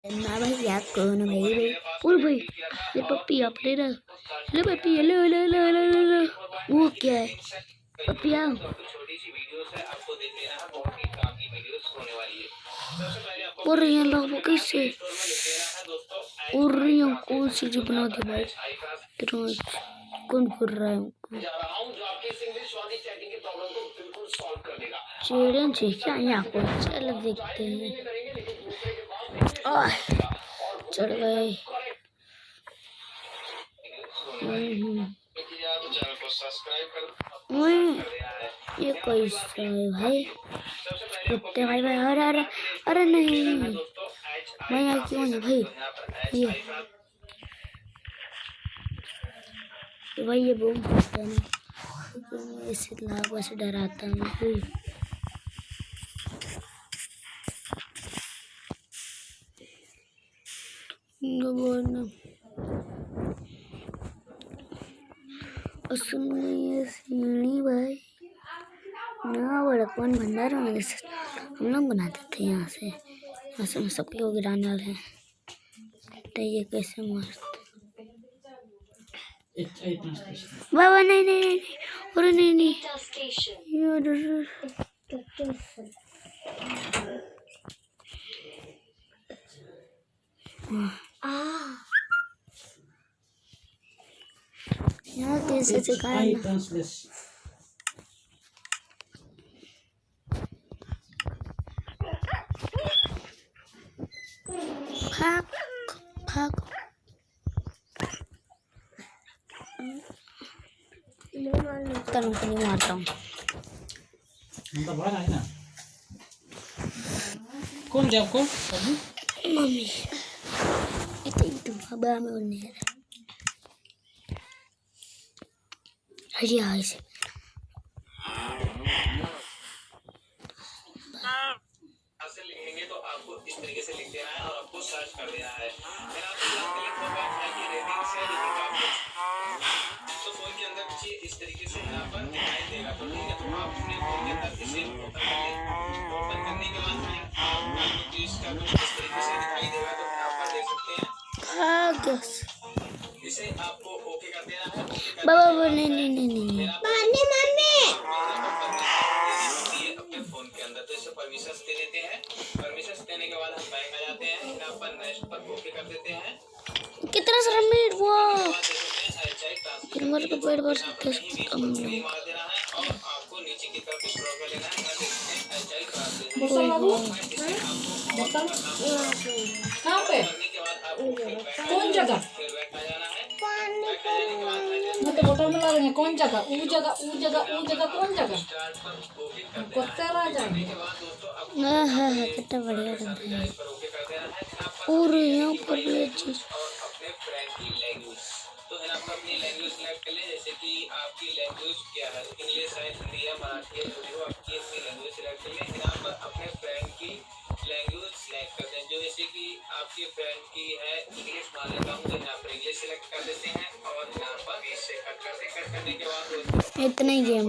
ना भाई यार कौन भाई भाई और भाई ये पप्पी आप ले रहा ले पप्पी ले ले ले ले ले ले वो क्या है पप्पी आओ और यहाँ लोग कैसे और यहाँ कौन सी जो बना दी भाई कौन कर रहा है चेड़न से क्या यहाँ को चल देखते हैं चढ़ गए ये कोई है भाई कुत्ते भाई भाई अरे अरे अरे नहीं भाई यहाँ क्यों है भाई ये भाई ये बूम करता है ना इसे लावा से डराता हूँ भाई सीढ़ी भाई ना बड़ा कौन भंडार में हम लोग बना देते हैं यहाँ से हम सबके को गिराने वाले हैं तो ये कैसे मस्त बाबा नहीं नहीं नहीं और नहीं नहीं यहाँ कैसे सिखाया भाग भाग करूँ को नहीं मारता हूँ कौन जाए आपको मम्मी itu बाबा में उन्हें है हरी आई से लिखेंगे तो आपको इस तरीके से लिख देना है और आपको सर्च कर देना है फिर आपको क्लिक होगा कि रेटिंग से तो फोन के अंदर कुछ इस तरीके से यहाँ पर दिखाई देगा तो ठीक है तो आप अपने फोन के अंदर इसे ओपन करने के बाद आपको इसका कुछ इस तरीके से दिखाई देगा तो यहाँ पर देख सकते हैं इसे आपको ओके कर देना है बाबा नहीं नहीं नहीं नहीं अपने फोन के अंदर तो इसे परमिशंस दे देते हैं परमिशंस देने के बाद हम बैक आ जाते हैं यहाँ पर नेक्स्ट पर ओके कर देते हैं कितना सारा मीट वो किरमर का पेड़ भर सकते हैं मार देना है और आपको नीचे की तरफ स्क्रॉल कर लेना है कहाँ पे कौन जगह मतलब बोतल में ला देंगे कौन जगह ऊ जगह कौन जगह कुत्ते राजा हाँ कितना बढ़िया लग रहा है और यहाँ पर भी अच्छी तो है आपको अपनी लैंग्वेज सिलेक्ट कर ले जैसे कि आपकी लैंग्वेज क्या है इंग्लिश है हिंदी है मराठी है जो भी हो आपकी अपनी लैंग्वेज सिलेक्ट कर ले यहाँ पर अपने फ्रेंड की लैंग्वेज सिलेक्ट कर दें जो जैसे कि आपके फ्रेंड की है इंग्लिश मान लेता हूँ तो यहाँ पर इंग्लिश सिलेक्ट कर देते हैं और यहाँ पर 20 से कट करने के बाद इतना ही गेम